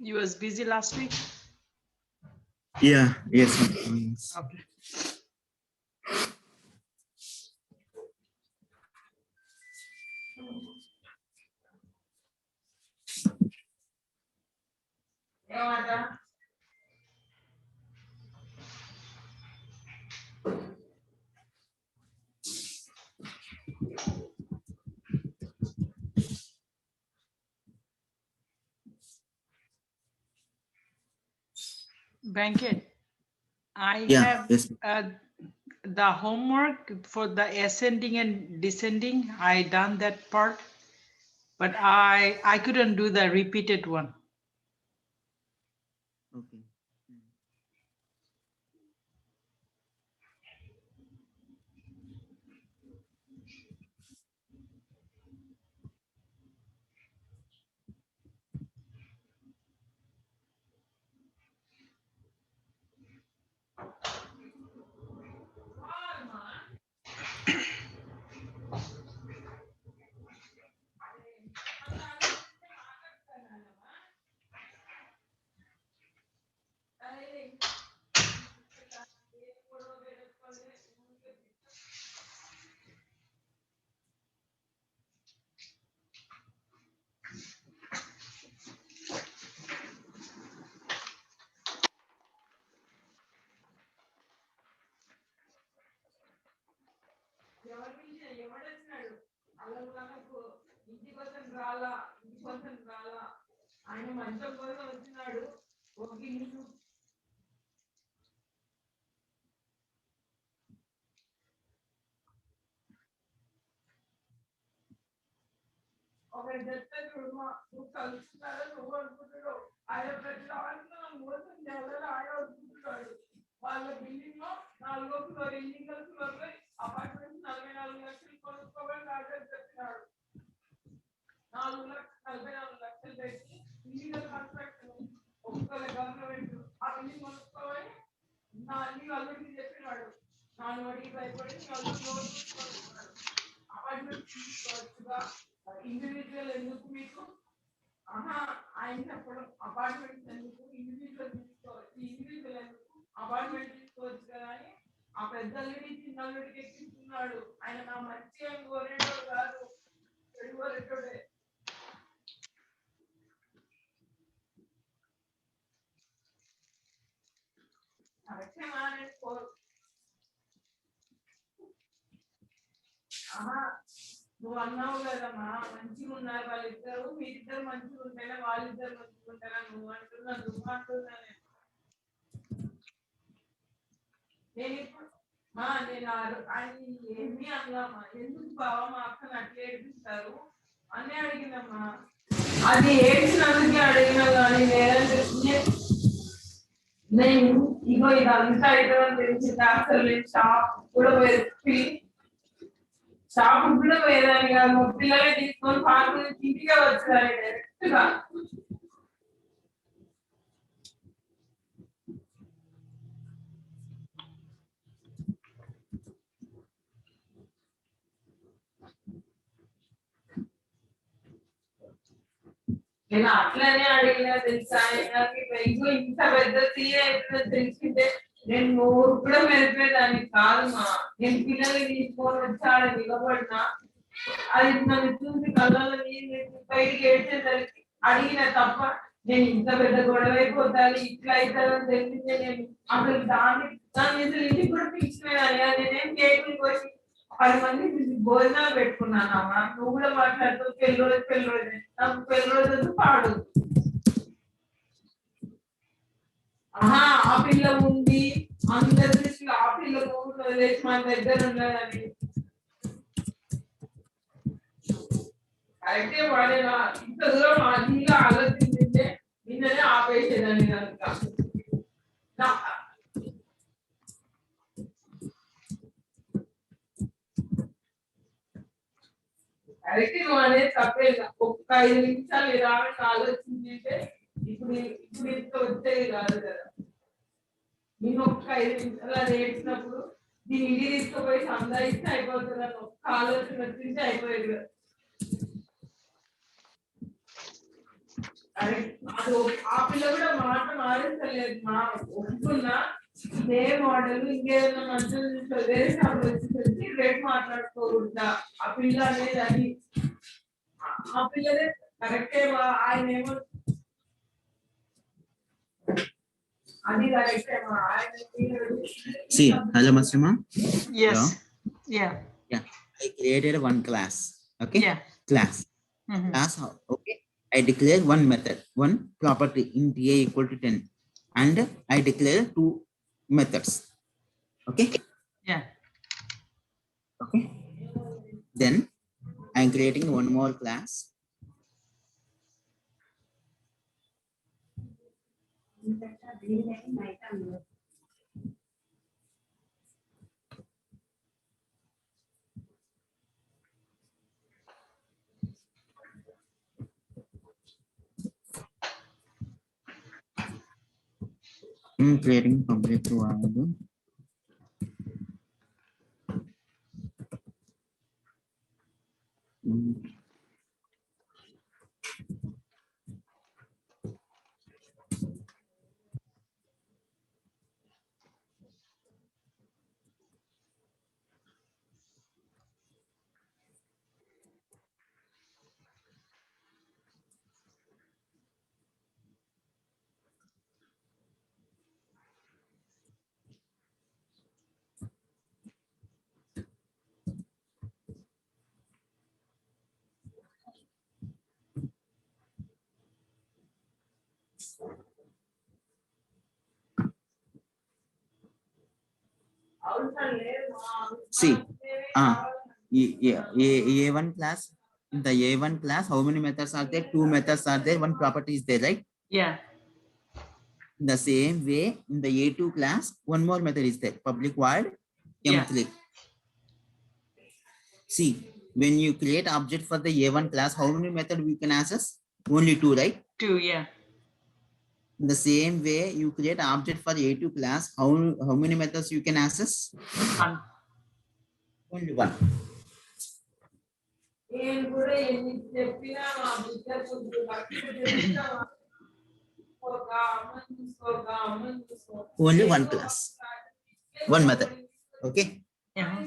You was busy last week? Yeah, yes. Okay. Banket, I have the homework for the ascending and descending. I done that part, but I couldn't do the repeated one. Okay. ఆయన మంచం కోసం వచ్చినాడు ఒక ఇల్లు ఒక చెప్తాడు నువ్వు కలుస్తున్నారో నువ్వు అనుకుంటున్నావు ఆయన ప్రతి దాంట్లో మోసం చేయాలని ఆయన అనుకుంటున్నాడు వాళ్ళ బిల్డింగ్ లో 4వ ఫ్లోర్ ఇల్లీగల్ ఫ్లోర్ లో అపార్ట్మెంట్ 44 లక్షలు కొనుక్కోవాలని రాజు చెప్పినాడు 44 లక్షలు పెట్టి ఇల్లీగల్ కన్స్ట్రక్షన్ ఒప్పుకోలే గవర్నమెంట్ ఆ బిల్డింగ్ కొనుక్కోవాలి నా అన్ని అల్లుడికి చెప్పినాడు నాన్న వాడికి భయపడి అపార్ట్మెంట్ తీసుకోవచ్చుగా ఇండివిజువల్ ఎందుకు మీకు ఆయన చెప్పడం అపార్ట్మెంట్స్ ఎందుకు ఇండివిజువల్ తీసుకోవచ్చు ఇండివిజువల్ ఎందుకు అపార్ట్మెంట్ తీసుకోవచ్చు కదా అని ఆ పెద్దల్లుడి చిన్నల్లుడికి ఎక్కిస్తున్నాడు ఆయన నా మంచి అని కోరేటోడు కాదు చెడు కోరేటోడే నువ్వు అన్నావు కదమ్మా మంచిగా ఉన్నారు వాళ్ళిద్దరు మీరిద్దరు మంచిగా ఉంటారా వాళ్ళిద్దరు మంచిగా ఉంటారా నువ్వు అంటున్నా నేను ఇప్పుడు నేను ఆయన ఏమి అన్నామా ఎందుకు బావ మా అక్కను అట్లా ఏడిపిస్తారు అని అడిగినమ్మా అది ఏడ్చినందుకే అడిగినా కానీ నేను ఇగో ఇదంతా అయిపోయిందని తెలిసింది అసలు నేను షాప్ కూడా వెళ్ళి షాప్ కూడా పోయేదాన్ని కాదు మా పిల్లలే తీసుకొని పార్కు నుంచి ఇంటికే వచ్చేదాన్ని డైరెక్ట్ గా నేను అట్లనే అడిగినా తెలుసా ఇంకో ఇంత పెద్ద తీయ అయిపోయిందో తెలిసిందే నేను నోరు కూడా మెరిపోయేదాన్ని కాదుమా నేను పిల్లల్ని తీసుకొని వచ్చాడు నిలబడినా అది నన్ను చూసి కళ్ళలో నీళ్ళు బయటికి ఏడ్చేసరికి అడిగిన తప్ప నేను ఇంత పెద్ద గొడవ అయిపోతాను ఇట్లా అవుతానని తెలిసిందే నేను అసలు దాన్ని అసలు ఇంటికి కూడా పిలిచిపోయాను నేనేం కేకులు కోసి 10 మంది భోజనాలు పెట్టుకున్నానమ్మా నువ్వు కూడా మాట్లాడుతూ పెళ్ళి నాకు పెళ్లి రోజు పాడు ఆ పిల్ల ఉంది అందరి దృష్టిలో ఆ పిల్ల మూడు వదిలేసి మన దగ్గర ఉండదని అయితే వాడే ఇంత దూరం అదిగా ఆలోచించింటే నిన్ననే ఆపేసేదాన్ని కనుక అయితే నువ్వు అనేది తప్పేది ఒక్క 5 నిమిషాలు రావడానికి ఆలోచించింటే ఇప్పుడు ఇంత వచ్చేది కాదు కదా నేను ఒక్క 5 నిమిషాలు అది ఏడ్చినప్పుడు దీన్ని ఇంటికి తీసుకుపోయి సందాయిస్తే అయిపోతుంది అని ఒక్క ఆలోచన వచ్చింటే అయిపోయేది కదా అరే అది ఆ పిల్ల కూడా మాట మారించలేదు మా ఒప్పుకున్నా ఇదే మోడల్ ఇంకేదైనా మంచిగా వేరే షాప్ వచ్చేసరికి రేట్ మాట్లాడుకోకుండా ఆ పిల్ల అనేది అది ఆ పిల్లదే కరెక్టే ఆయన ఏమో అది కరెక్టే ఆయన See, hello, Masima. Yes. Hello? Yeah. Yeah, I created one class. Okay. Yeah. Class. Mhm. Class. Okay. I declare one method, one property int a equal to 10, and I declare two methods. Okay. Yeah. Okay. Then I'm creating one more class. I'm creating public void. See, A1 class, in the A1 class, how many methods are there? Two methods are there, one property is there, right? Yeah. In the same way, in the A2 class, one more method is there, public void M3. Yeah. See, when you create object for the A1 class, how many methods we can access? Only two, right? Two. Yeah. In the same way, you create object for A2 class, how many methods you can access? One. Only one. Only one class, one method. Okay. Yeah.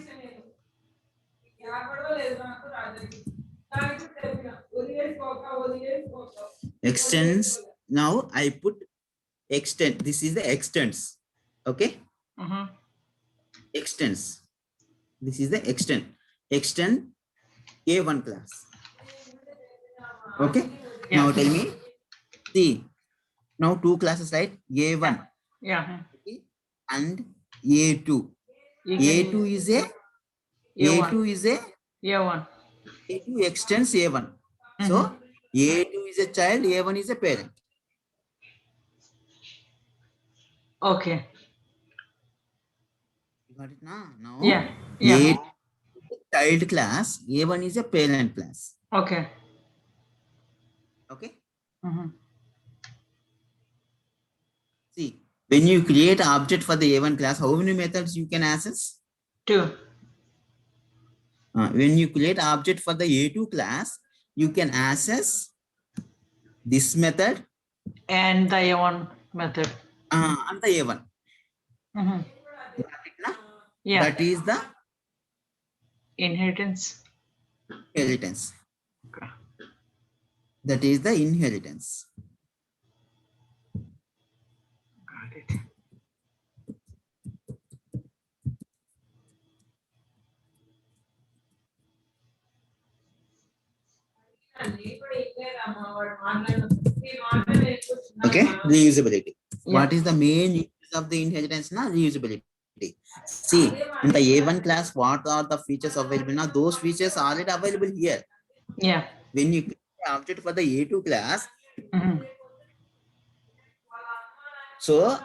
Extends. Now I put extend. This is the extends. Okay. Mm-hmm. Extends. This is the extend. Extend A1 class. Okay. Yeah. Now tell me. See. Now two classes, right? A1 Yeah. and A2. A2 is a A1. A2 is a A1. A2 extends A1. So A2 is a child, A1 is a parent. Okay. You got it now? Now Yeah. Yeah. A2 child class, A1 is a parent class. Okay. Okay. Mm-hmm. See, when you create object for the A1 class, how many methods you can access? Two. When you create object for the A2 class, you can access this method And the A1 method. and the A1. Mm-hmm. Na? Yeah. That is the Inheritance. inheritance. Okay. That is the inheritance. Got it. Okay, reusability. Yeah. What is the main use of the inheritance? Now, reusability. See, in the A1 class, what are the features available? Now, those features are already available here. Yeah. When you create the object for the A2 class, Mm-hmm. so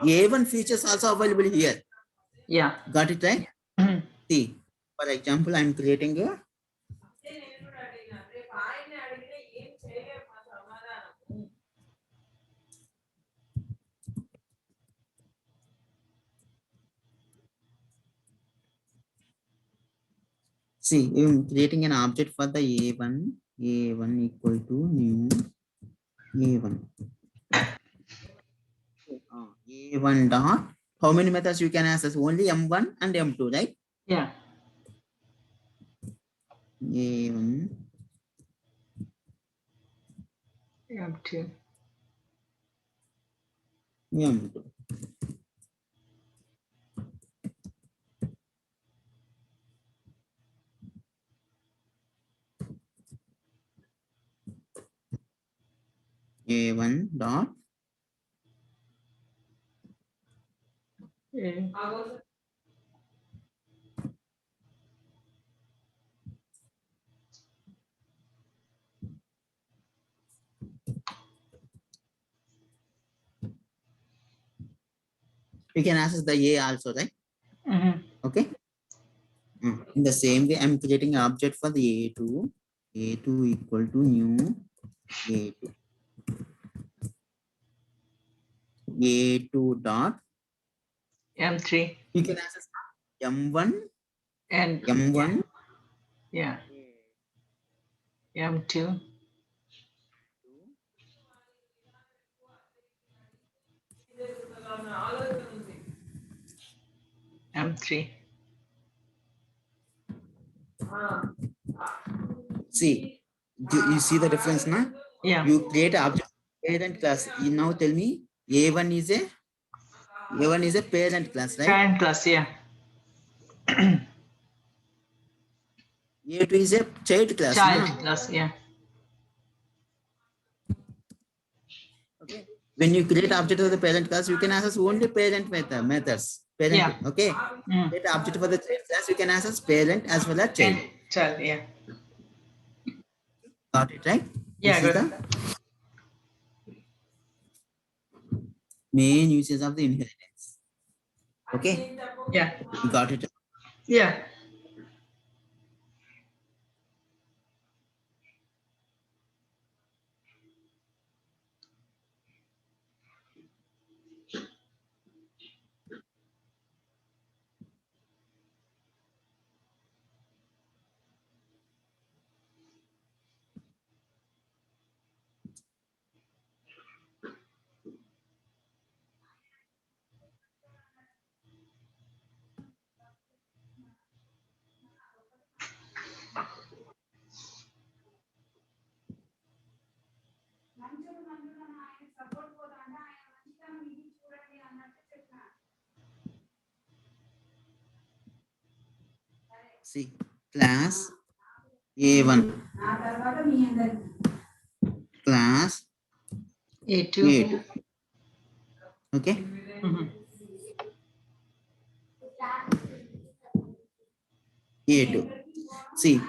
A1 features also available here. Yeah. Got it right? Mm-hmm. See, for example, I'm creating a see, I'm creating an object for the A1 equal to new A1. A1 dot. How many methods you can access? Only M1 and M2, right? Yeah. A1, M2. M2. A1 dot. Yeah. You can access the A also, right? Mm-hmm. Okay. In the same way, I'm creating an object for the A2. A2 equal to new A2. A2 dot. M3 You can access M1, and M1. yeah. M2. M3. See, you see the difference now? Yeah. You create an object parent class. You now tell me A1 is a parent class, right? Parent class, yeah. A2 is a child class, Child na? class, yeah. Okay. When you create object of the parent class, you can access only parent methods. Parent, Yeah. okay. Mm. Create object for the child class, you can access parent as well as child. And child, yeah. Got it, right? Yeah, This is good. the main uses of the inheritance. Okay. Yeah. You got it. Yeah. See, class A1, class A2. A2. Okay. Mm-hmm. A2. See,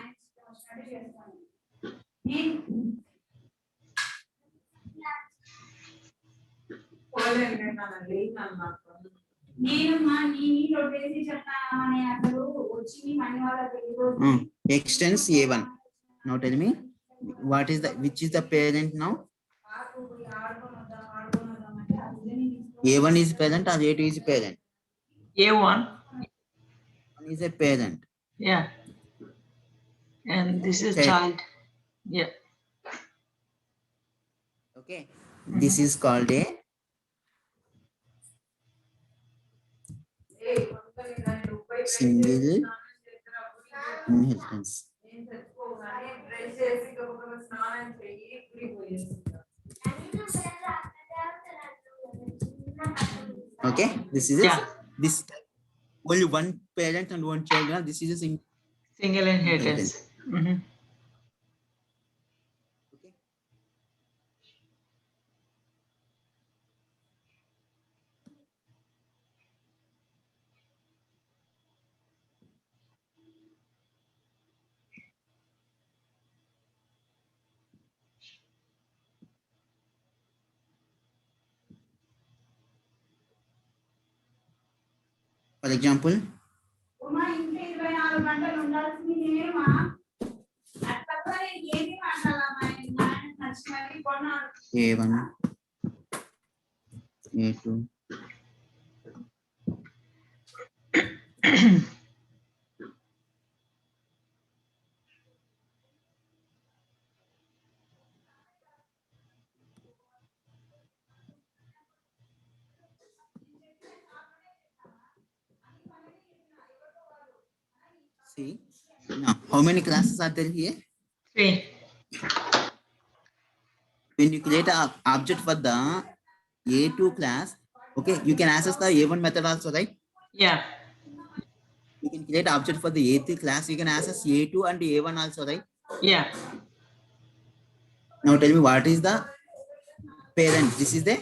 extends A1. Now tell me, which is the parent now? A1 is parent or A2 is parent? A1. One is a parent. Yeah. And this is Okay. child. Yeah. Okay. This is called a single inheritance. Okay. This is Yeah. this only one parent and one child. Now this is a single Single inheritance. Mm-hmm. Okay. For example, A1, A2. See, now how many classes are there here? 3. When you create an object for the A2 class, okay, you can access the A1 method also, right? Yeah. You can create object for the A3 class. You can access A2 and A1 also, right? Yeah. Now tell me what is the parent? This is the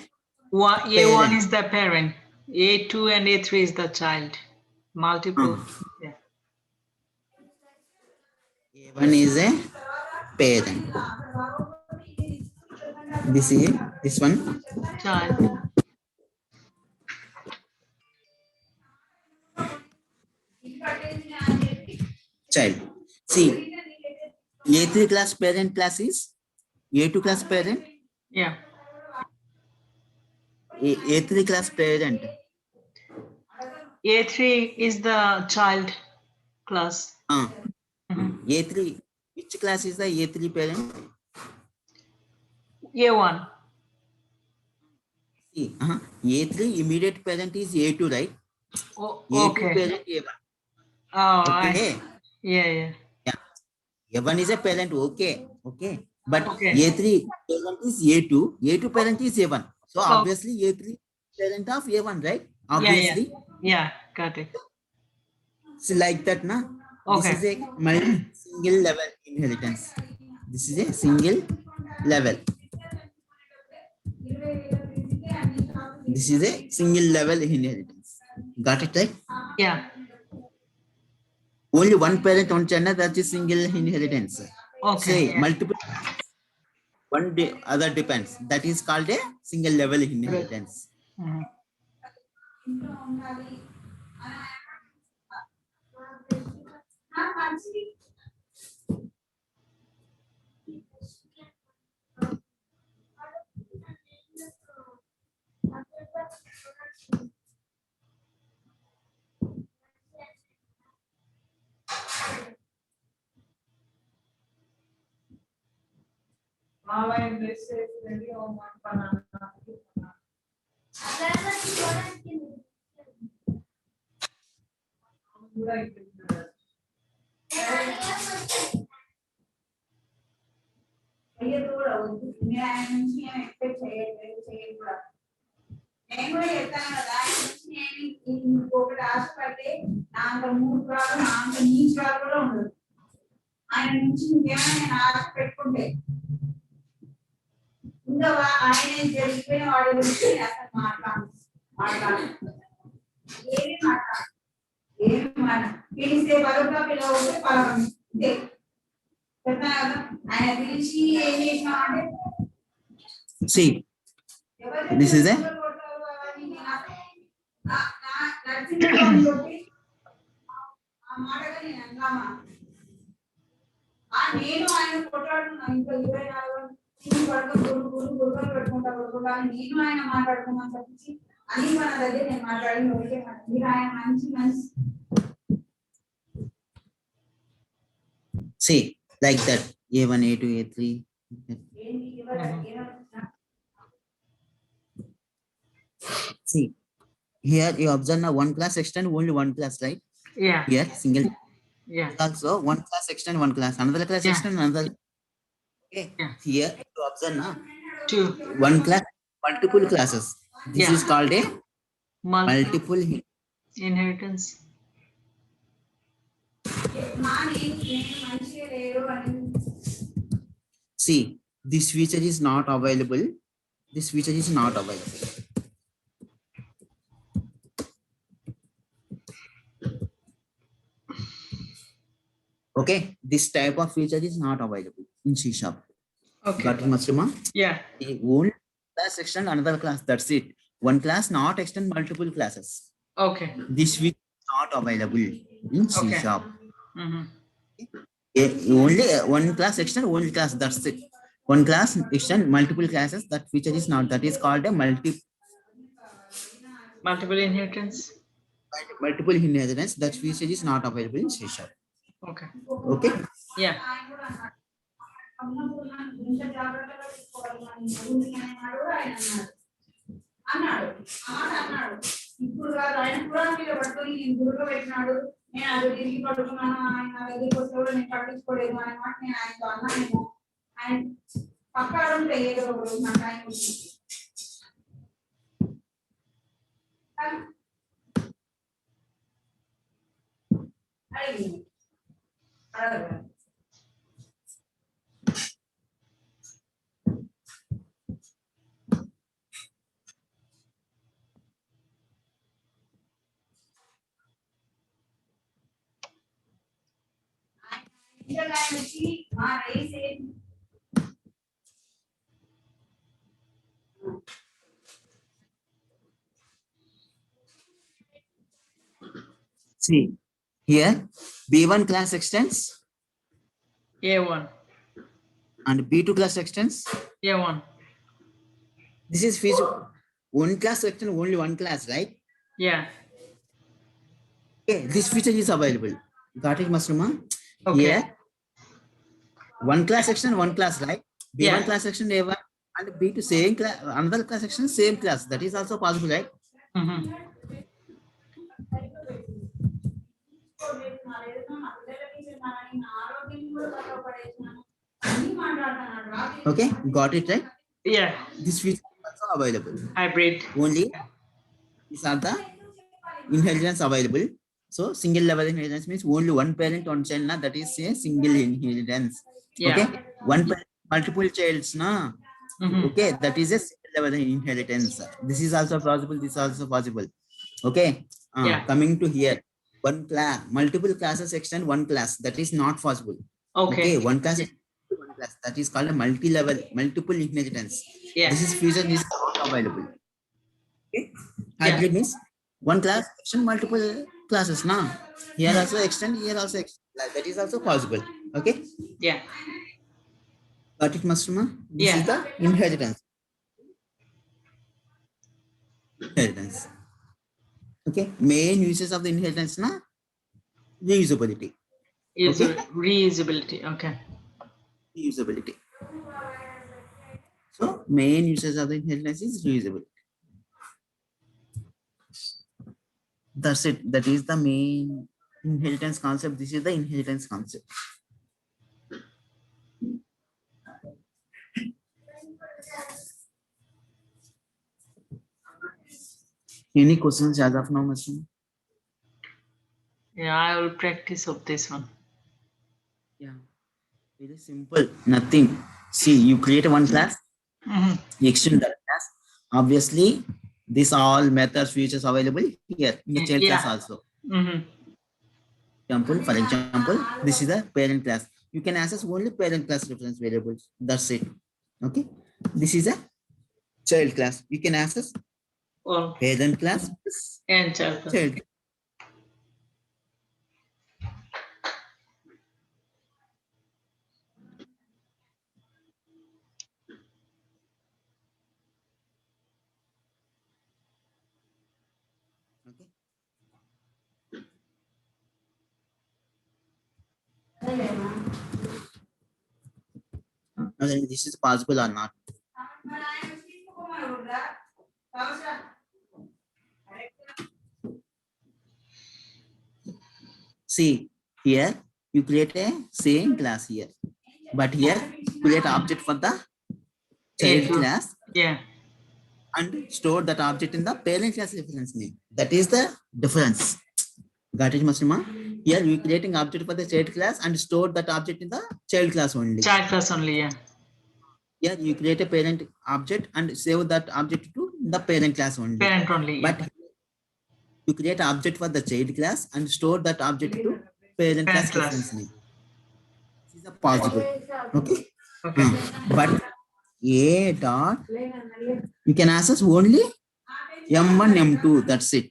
A1 Parent. is the parent. A2 and A3 is the child. Multiple. Yeah. A1 is a parent. This one Child. child. See, A3 class parent class is A2 class parent. Yeah. A3 class parent. A3 is the child class. Mhm. A3. Which class is the A3 parent? A1. See, A3 immediate parent is A2, right? Oh, A2 okay. parent A1. Oh, Okay. yeah. A1 is a parent, okay. But Okay. A3 parent is A2. A2 parent is A1. So Oh. obviously A3 parent of A1, right? Obviously. Yeah, got it. So like that, na? Okay. This is a single level inheritance. This is a single level. This is a single level inheritance. Got it, right? Yeah. Only one parent, one child, that is single inheritance. Okay. Say multiple, other depends. That is called a single level inheritance. Mhm. అయ్యేది కూడా వద్దు నేను ఆయన నుంచి నేను expect చేయదు కూడా నేను కూడా చెప్తాను కదా ఆయన నుంచి నేను ఇంకొకటి ఆశపడితే నా అంత మూడు రాదు నా అంత నీచు రాదు కూడా ఉండదు ఆయన నుంచి ఇంకేమైనా నేను ఆశ పెట్టుకుంటే ఇంకా ఆయన జరిగిపోయిన వాడి గురించి అసలు మాట్లాడు ఏమి పిలిస్తే పలుగా పిలవతే పలవని అంతే See, this is a నేను ఆయన కొట్లాడుతున్నా ఇంకా 24 పెట్టుకుంటా నేను ఆయన మాట్లాడుకున్నాను తప్పించి అని మన దగ్గర నేను మాట్లాడింది ఒకటే మీరు ఆయన మంచి see, like that. A1, A2, A3. See, here you observe now one class extend only one class, right? Yeah. Here single. Yeah. Also one class extend one class, another class Yeah. extend another. Okay. Yeah. Here you observe now 2. one class multiple classes. This Yeah. is called a multiple. Inheritance. See, this feature is not available. This feature is not available. Okay, this type of feature is not available in C#. Okay. Got it, Masrima? Yeah. One class extend another class. That's it. One class not extend multiple classes. Okay. This feature is not available in C#. Okay. Mm-hmm. Only one class extend one class. That's it. One class extend multiple classes. That feature is not. That is called a Multiple inheritance. multiple inheritance. That feature is not available in C#. Okay. Okay. Yeah. అన్నాడు ఇప్పుడు కాదు ఆయన పురాణ మీద పట్టుకొని నేను గురుగా పెట్టినాడు నేను అది తిరిగి పడుకున్నాను ఆయన నా దగ్గరికి వస్తే కూడా నేను పట్టించుకోలేదు అనే మాట నేను ఆయనతో అన్నాను. ఆయన పక్కా ఉంటే ఏదో ఒక రోజు నా టైం వచ్చింది. అడిగింది అడగదు. See, here B1 class extends A1. and B2 class extends. A1. This is feature. One class extends only one class, right? Yeah. Okay, this feature is available. Got it, Masruma? Okay. Here, one class section, one class, right? B1 Yeah. class section A1 and B2 same class, another class section, same class. That is also possible, right? Mm-hmm. Okay, got it, right? Yeah. This feature is also available. Hybrid. Only these are the inheritance available. So single level inheritance means only one parent, one child, na, that is a single inheritance. Yeah. Okay, one parent, multiple childs, na. Mm-hmm. Okay, that is a single level inheritance. This is also possible. This is also possible. Okay. Yeah. Coming to here, one class, multiple classes extend one class. That is not possible. Okay. One class extend one class. That is called a multi-level, multiple inheritance. Yeah. This is feature is not available. Okay. Yeah. Hybrid means one class extend multiple classes. Now here also extend, here also extend. That is also possible. Okay. Yeah. Got it, Masruma? This Yeah. is the inheritance. Inheritance. Okay. Main uses of the inheritance, na, reusability. Reusability. Okay. Reusability. So main uses of the inheritance is reusability. That's it. That is the main inheritance concept. This is the inheritance concept. Any questions as of now, Masruma? Yeah, I will practice of this one. Yeah. Very simple. Nothing. See, you create one class, Mm-hmm. you extend that class. Obviously, these all methods, features available here in the child Yeah. class also. Mm-hmm. For example, this is the parent class. You can access only parent class reference variables. That's it. Okay. This is a child class. You can access Well, parent class, and child. child. Okay. And then this is possible or not? See, here you create a same class here, but here create object for the child Yeah. class Yeah. and store that object in the parent class reference name. That is the difference. Got it, Masrima? Here we creating object for the child class and store that object in the child class only. Child class only. Yeah. Here you create a parent object and save that object to the parent class only. Parent only. Yeah. But you create an object for the child class and store that object to parent class class. reference name. This is a possible. Okay. Okay. But A dot, you can access only M1, M2. That's it.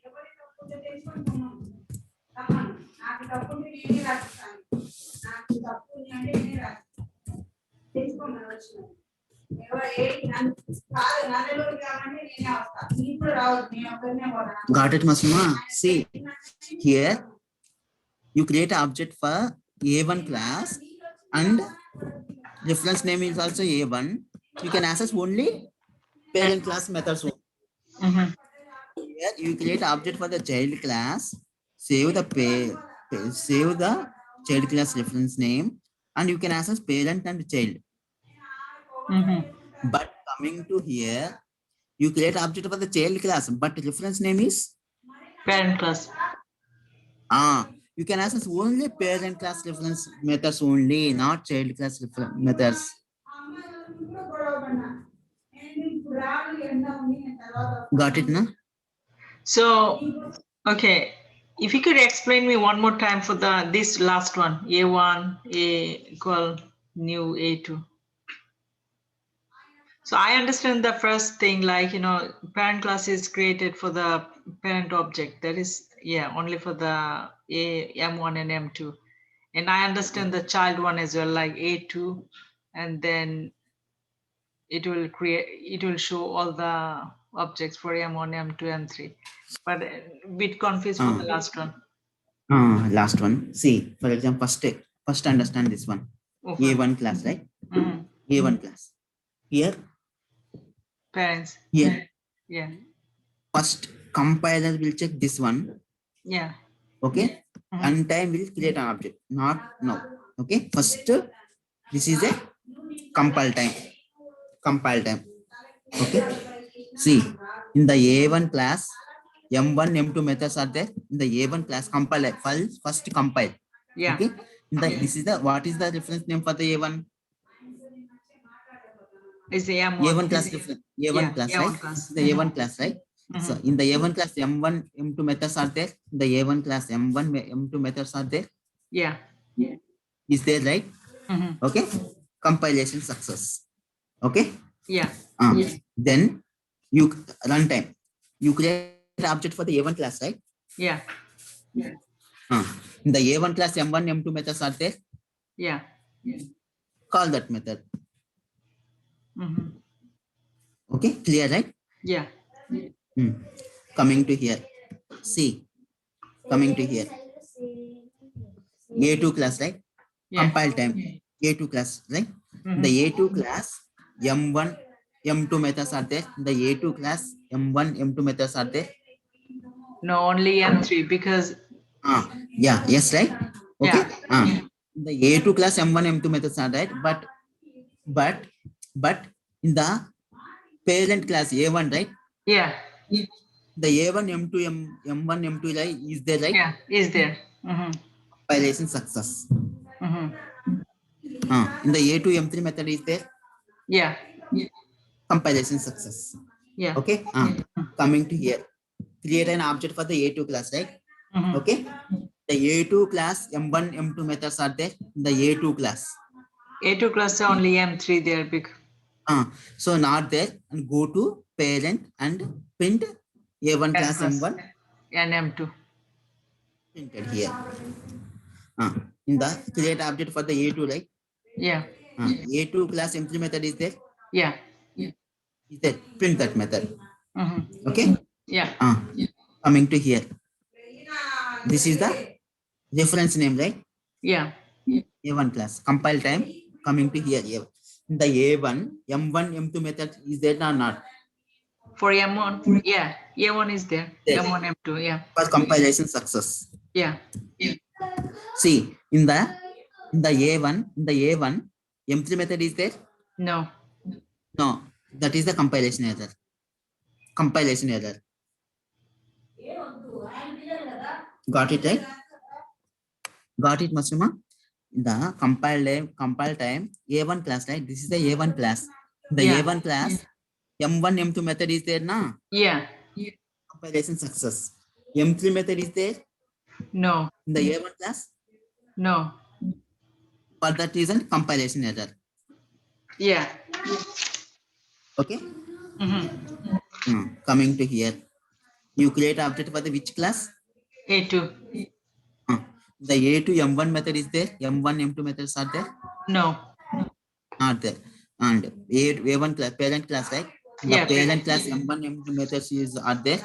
Got it, Masuma? See, here you create an object for A1 class and reference name is also A1. You can access only parent class methods. Mm-hmm. Here you create an object for the child class, save the save the child class reference name and you can access parent and child. But coming to here, you create object for the child class, but reference name is Parent class. you can access only parent class reference methods only, not child class reference methods. Got it, na? So, okay, if you could explain me one more time for this last one, A1, A equal new A2. So I understand the first thing, like, parent class is created for the parent object. That is, only for the M1 and M2. And I understand the child one as well, like A2, and then it will show all the objects for M1, M2, M3. But a bit confused for the last one. Last one. See, for example, first understand this one. Okay. A1 class, right? Mhm. A1 class. Here, Parents. here. Yeah. First compiler will check this one. Yeah. Okay. Mhm. And time will create an object. Not now. Okay. First, this is a compile time. Compile time. Okay. See, in the A1 class, M1, M2 methods are there. In the A1 class, compile first compile. Yeah. Okay. This is what is the reference name for the A1? Is the M1. A1 class reference. A1 class, A1 right? class. This is the A1 class, right? So in the A1 class, M1, M2 methods are there. In the A1 class, M1, M2 methods are there. Yeah. Is there, right? Okay. Compilation success. Okay. Yeah. Then you runtime. You create an object for the A1 class, right? Yeah. In the A1 class, M1, M2 methods are there. Yeah. Call that method. Okay, clear, right? Yeah. Coming to here. See, coming to here. A2 class, right? Yeah. Compile time. A2 class, right? The A2 class, M1, M2 methods are there. The A2 class, M1, M2 methods are there. No, only M3 because. Yeah, yes, right? Okay. Yeah. The A2 class, M1, M2 methods are right, but in the parent class A1, right? Yeah. The A1, M2, M1, M2 is there, right? Yeah, is there. Compilation success. In the A2, M3 method is there. Yeah. Compilation success. Yeah. Okay. Coming to here. Create an object for the A2 class, right? Okay. The A2 class, M1, M2 methods are there. The A2 class. A2 class only M3 there big. So not there, and go to parent and print A1 class M1 and M2. Printed here. In the create object for the A2, right? Yeah. A2 class M3 method is there. Yeah. Is there? Print that method. Okay. Yeah. Coming to here. This is the reference name, right? Yeah. A1 class. Compile time. Coming to here. In the A1, M1, M2 method is there or not? For M1, yeah. A1 is there. There. M1, M2, yeah. For compilation success. Yeah. See, in the A1, M3 method is there? No. No, that is the compilation error. Compilation error. Got it, right? Got it, Masuma? The compile time A1 class, right? This is the A1 class. The A1 class M1, M2 method is there, na? Yeah. Compilation success. M3 method is there? No. In the A1 class? No. For that reason, compilation error. Yeah. Okay. Coming to here, you create object for the which class? A2. The A2 M1 method is there. M1 M2 methods are there. No. Not there. And A1 class, parent class, right? The Yeah, parent class M1 M2 methods are there.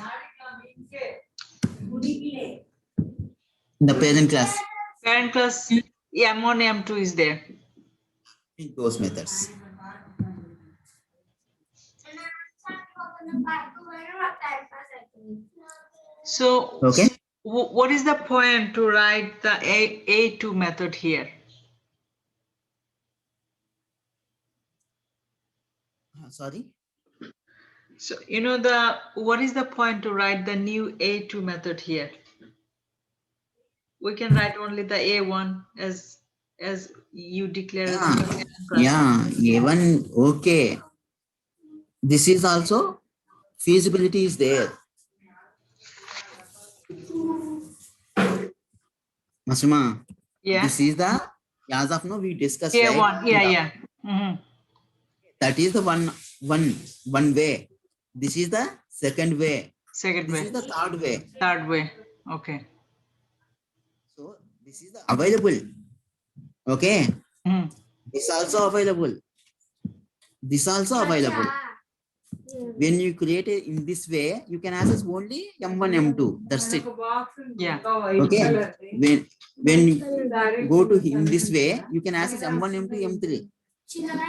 In the parent class. Parent class M1, M2 is there. In those methods. So Okay. What is the point to write the A2 method here? Sorry. So, what is the point to write the new A2 method here? We can write only the A1 as you declare as Yeah, new yeah, even okay. This is also feasibility is there. Masuma, Yeah. this is the, as of now we discussed, right? A1, yeah. Mhm. That is the one way. This is the second way. Second This way, is the third way. third way. Okay. So this is the available. Okay. Mhm. This also available. This also available. When you create it in this way, you can access only M1, M2. That's it. Yeah. Okay. When you go to in this way, you can access M1, M2, M3.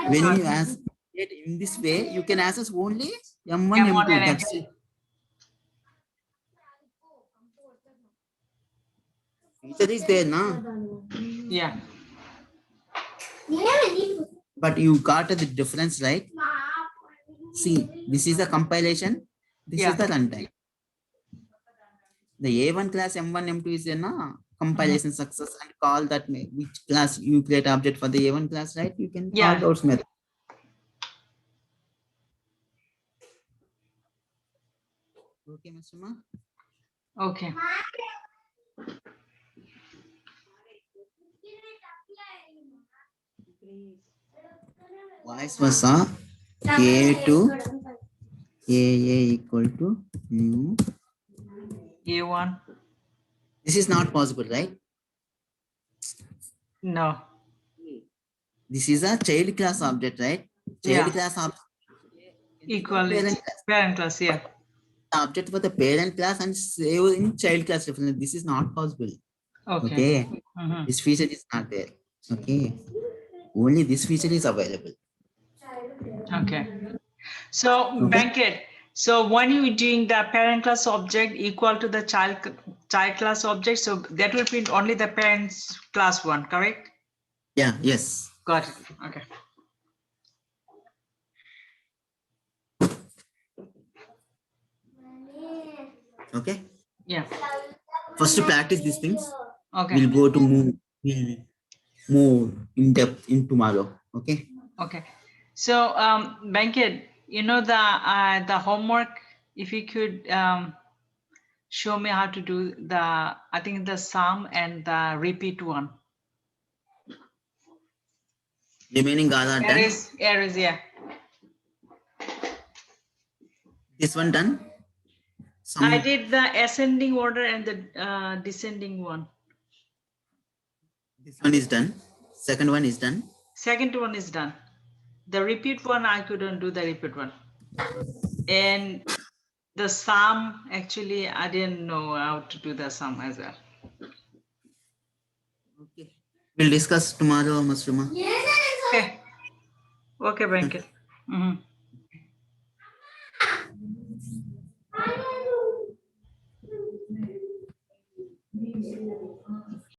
When you ask it in this way, you can access only M1, M1 M2. and That's M2. it. Feature is there, na? Yeah. But you got the difference, right? See, this is the compilation. This Yeah. is the runtime. The A1 class M1, M2 is a compilation success, and call that which class you create object for the A1 class, right? You can call Yeah. those method. Okay, Mr. Ma? Okay. Vice versa. A to AA equal to new. A1. This is not possible, right? No. This is a child class object, right? Child Yeah. class object. Equal Parent class. parent class. Yeah. Object for the parent class and save in child class reference. This is not possible. Okay. Okay. Mhm. This feature is not there. Okay. Only this feature is available. Okay. So Banket. So when you're doing the parent class object equal to the child class object, so that will print only the parents class one, correct? Yeah, yes. Got it. Okay. Okay. Yeah. First to practice these things. Okay. We'll go to we'll move in depth in tomorrow. Okay. Okay. So Banket, the homework, if you could show me how to do I think the sum and the repeat one. Remaining all are done. Errors, yeah. This one done. I did the ascending order and the descending one. This one is done. Second one is done. Second one is done. The repeat one, I couldn't do the repeat one. And the sum, actually, I didn't know how to do the sum as well. Okay. We'll discuss tomorrow, Masruma. Okay. Okay, Banket.